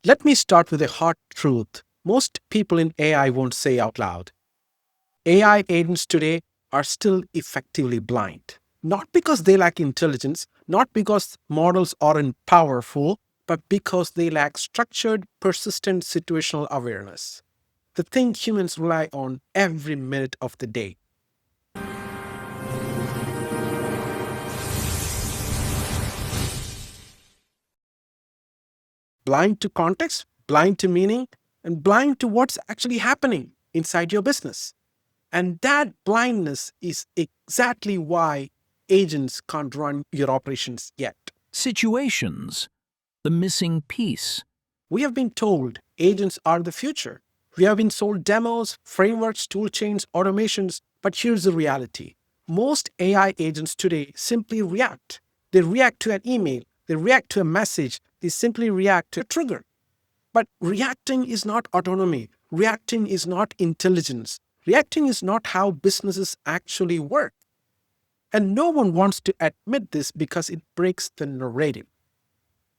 Let me start with a hard truth most people in AI won't say out loud. AI agents today are still effectively blind. Not because they lack intelligence, not because models aren't powerful, but because they lack structured, persistent situational awareness. The thing humans rely on every minute of the day. Blind to context, blind to meaning, and blind to what's actually happening inside your business. And that blindness is exactly why agents can't run your operations yet. Situations, the missing piece. We have been told agents are the future. We have been sold demos, frameworks, toolchains, automations. But here's the reality most AI agents today simply react. They react to an email, they react to a message, they simply react to a trigger. But reacting is not autonomy. Reacting is not intelligence. Reacting is not how businesses actually work. And no one wants to admit this because it breaks the narrative.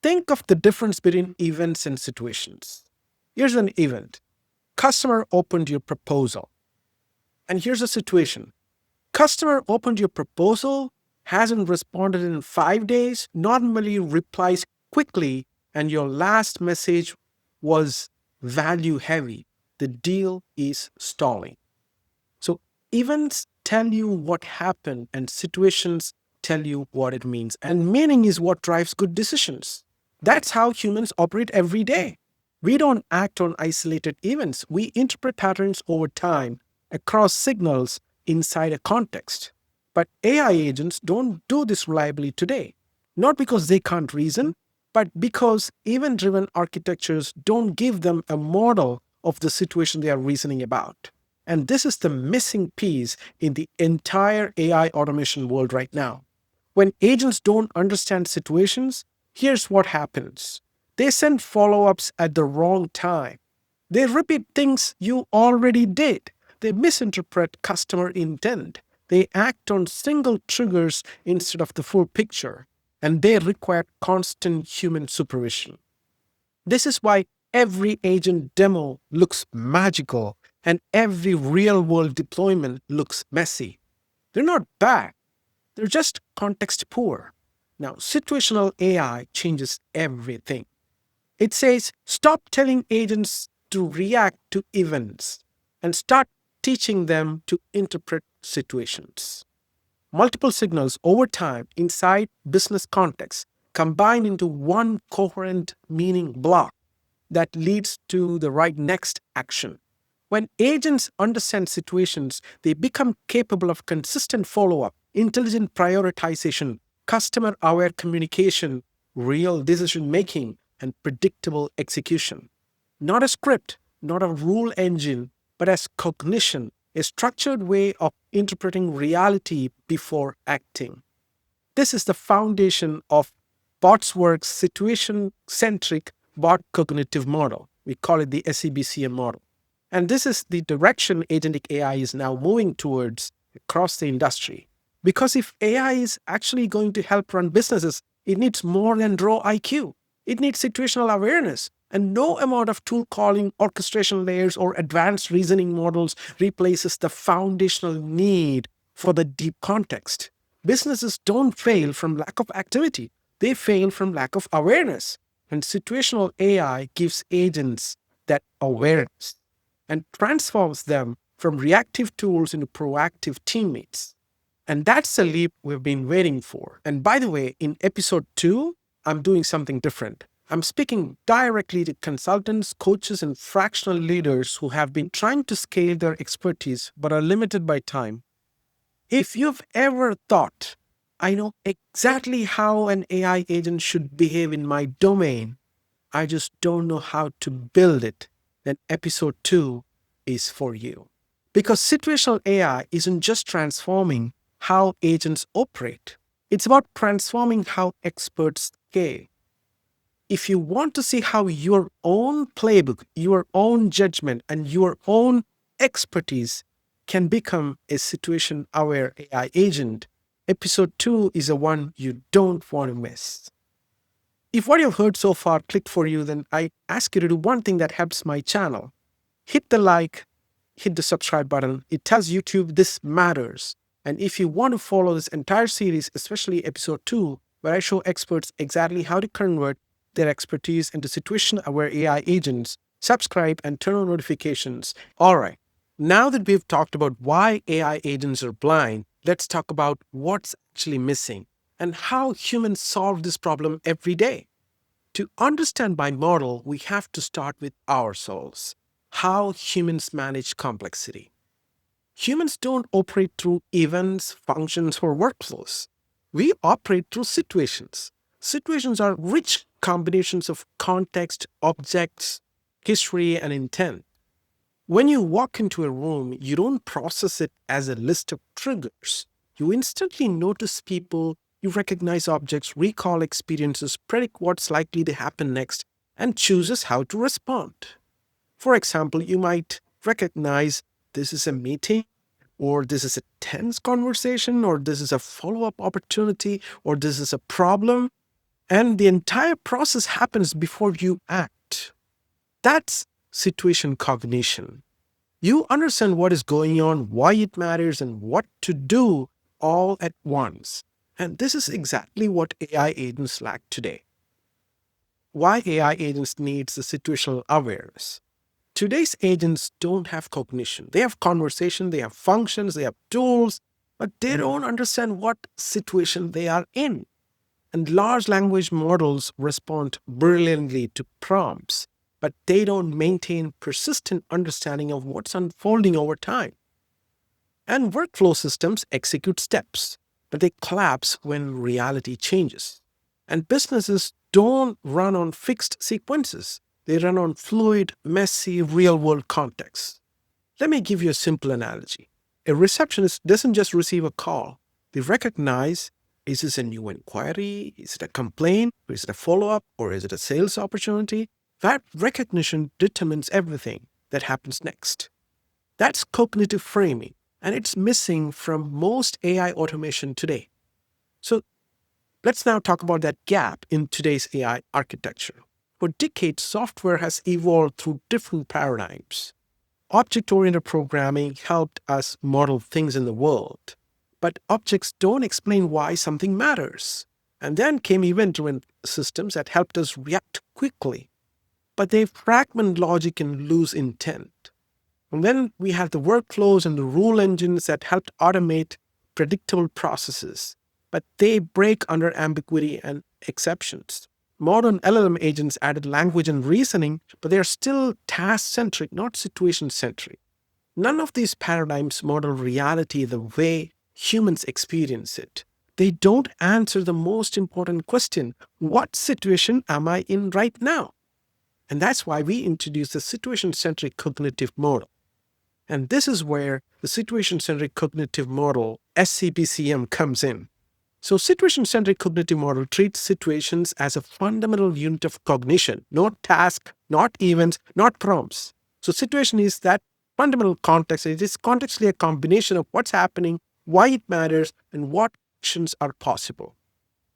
Think of the difference between events and situations. Here's an event. Customer opened your proposal. And here's a situation. Customer opened your proposal, hasn't responded in 5 days, normally replies quickly, and your last message was value heavy. The deal is stalling. So events tell you what happened, and situations tell you what it means. And meaning is what drives good decisions. That's how humans operate every day. We don't act on isolated events, we interpret patterns over time across signals inside a context. But AI agents don't do this reliably today, not because they can't reason, but because event driven architectures don't give them a model of the situation they are reasoning about. And this is the missing piece in the entire AI automation world right now. When agents don't understand situations, here's what happens they send follow ups at the wrong time. They repeat things you already did. They misinterpret customer intent. They act on single triggers instead of the full picture. And they require constant human supervision. This is why every agent demo looks magical and every real world deployment looks messy. They're not bad, they're just context poor. Now, situational AI changes everything. It says stop telling agents to react to events and start teaching them to interpret situations. Multiple signals over time inside business context combine into one coherent meaning block that leads to the right next action. When agents understand situations, they become capable of consistent follow up, intelligent prioritization, customer aware communication, real decision making, and predictable execution. Not a script, not a rule engine, but as cognition, a structured way of interpreting reality before acting. This is the foundation of Botswork's situation-centric bot cognitive model. We call it the SEBCM model. And this is the direction agentic AI is now moving towards across the industry. Because if AI is actually going to help run businesses, it needs more than raw IQ. It needs situational awareness. And no amount of tool calling, orchestration layers, or advanced reasoning models replaces the foundational need for the deep context. Businesses don't fail from lack of activity, they fail from lack of awareness. And situational AI gives agents that awareness and transforms them from reactive tools into proactive teammates. And that's the leap we've been waiting for. And by the way, in episode 2, I'm doing something different. I'm speaking directly to consultants, coaches, and fractional leaders who have been trying to scale their expertise but are limited by time. If you've ever thought, I know exactly how an AI agent should behave in my domain, I just don't know how to build it, then episode 2 is for you. Because situational AI isn't just transforming how agents operate, it's about transforming how experts scale. If you want to see how your own playbook, your own judgment, and your own expertise can become a situation aware AI agent, episode 2 is the one you don't want to miss. If what you've heard so far clicked for you, then I ask you to do one thing that helps my channel. Hit the like, hit the subscribe button. It tells YouTube this matters. And if you want to follow this entire series, especially episode 2, where I show experts exactly how to convert their expertise into situation-aware AI agents, subscribe and turn on notifications. All right. Now that we've talked about why AI agents are blind, let's talk about what's actually missing and how humans solve this problem every day. To understand my model, we have to start with ourselves. How humans manage complexity. Humans don't operate through events, functions, or workflows. We operate through situations. Situations are rich combinations of context, objects, history, and intent. When you walk into a room, you don't process it as a list of triggers. You instantly notice people, you recognize objects, recall experiences, predict what's likely to happen next, and chooses how to respond. For example, you might recognize this is a meeting, or this is a tense conversation, or this is a follow up opportunity, or this is a problem. And the entire process happens before you act. That's situation cognition. You understand what is going on, why it matters, and what to do all at once. And this is exactly what AI agents lack today. Why AI agents needs the situational awareness. Today's agents don't have cognition. They have conversation, they have functions, they have tools, but they don't understand what situation they are in. And large language models respond brilliantly to prompts, but they don't maintain persistent understanding of what's unfolding over time. And workflow systems execute steps, but they collapse when reality changes. And businesses don't run on fixed sequences, they run on fluid, messy, real world contexts. Let me give you a simple analogy. A receptionist doesn't just receive a call, they recognize, is this a new inquiry? Is it a complaint? Or is it a follow up? Or is it a sales opportunity? That recognition determines everything that happens next. That's cognitive framing, and it's missing from most AI automation today. So let's now talk about that gap in today's AI architecture. For decades, software has evolved through different paradigms. Object oriented programming helped us model things in the world, but objects don't explain why something matters. And then came event driven systems that helped us react quickly, but they fragment logic and lose intent. And then we have the workflows and the rule engines that helped automate predictable processes, but they break under ambiguity and exceptions. Modern LLM agents added language and reasoning, but they are still task centric, not situation centric. None of these paradigms model reality the way humans experience it. They don't answer the most important question: what situation am I in right now? And that's why we introduced the situation centric cognitive model. And this is where the situation-centric cognitive model, SCPCM, comes in. So situation-centric cognitive model treats situations as a fundamental unit of cognition, not task, not events, not prompts. So situation is that fundamental context. It is contextually a combination of what's happening, why it matters, and what actions are possible.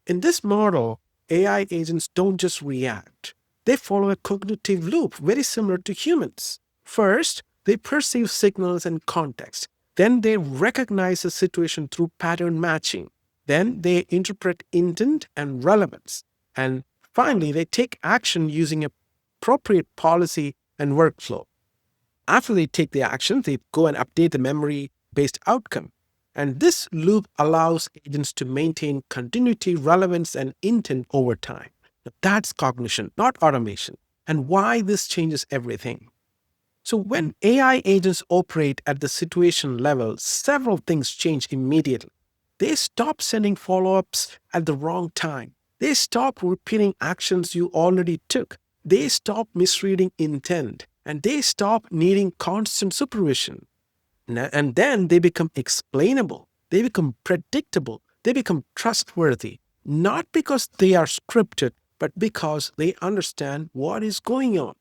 In this model, AI agents don't just react. They follow a cognitive loop very similar to humans. First, they perceive signals and context. Then they recognize the situation through pattern matching. Then they interpret intent and relevance. And finally, they take action using appropriate policy and workflow. After they take the action, they go and update the memory based outcome. And this loop allows agents to maintain continuity, relevance, and intent over time. Now, that's cognition, not automation. And why this changes everything. So, when AI agents operate at the situation level, several things change immediately. They stop sending follow ups at the wrong time. They stop repeating actions you already took. They stop misreading intent. And they stop needing constant supervision. And then they become explainable. They become predictable. They become trustworthy. Not because they are scripted, but because they understand what is going on.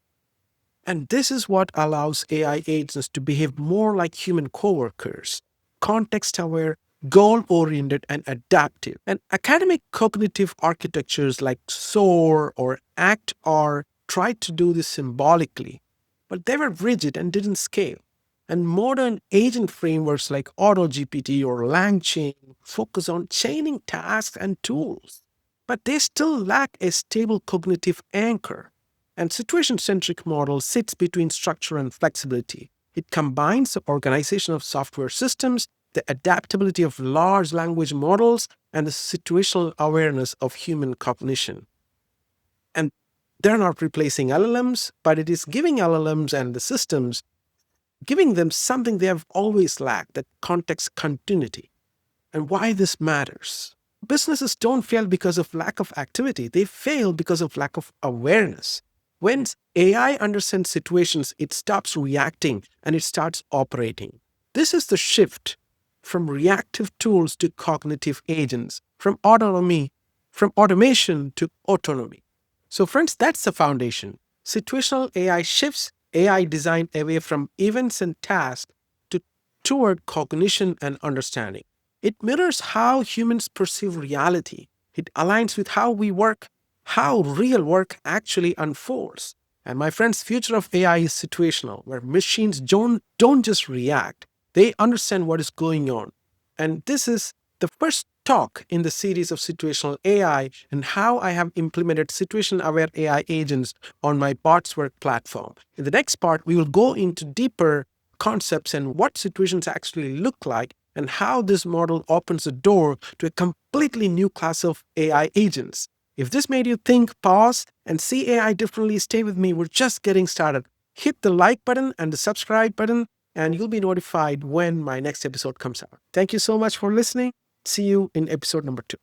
And this is what allows AI agents to behave more like human coworkers, context aware, goal-oriented, and adaptive. And academic cognitive architectures like SOAR or ACT-R tried to do this symbolically, but they were rigid and didn't scale. And modern agent frameworks like AutoGPT or LangChain focus on chaining tasks and tools, but they still lack a stable cognitive anchor. And situation-centric model sits between structure and flexibility. It combines the organization of software systems, the adaptability of large language models, and the situational awareness of human cognition. And they're not replacing LLMs, but it is giving LLMs and the systems, giving them something they have always lacked, that context continuity. And why this matters. Businesses don't fail because of lack of activity, they fail because of lack of awareness. When AI understands situations, it stops reacting and it starts operating. This is the shift from reactive tools to cognitive agents, from automation to autonomy. So, friends, that's the foundation. Situational AI shifts AI design away from events and tasks to toward cognition and understanding. It mirrors how humans perceive reality. It aligns with how we work, how real work actually unfolds. And my friends, future of AI is situational, where machines don't just react, they understand what is going on. And this is the first talk in the series of situational AI and how I have implemented situation aware AI agents on my Botswork platform. In the next part, we will go into deeper concepts and what situations actually look like and how this model opens the door to a completely new class of AI agents. If this made you think, pause, and see AI differently, stay with me. We're just getting started. Hit the like button and the subscribe button, and you'll be notified when my next episode comes out. Thank you so much for listening. See you in episode number 2.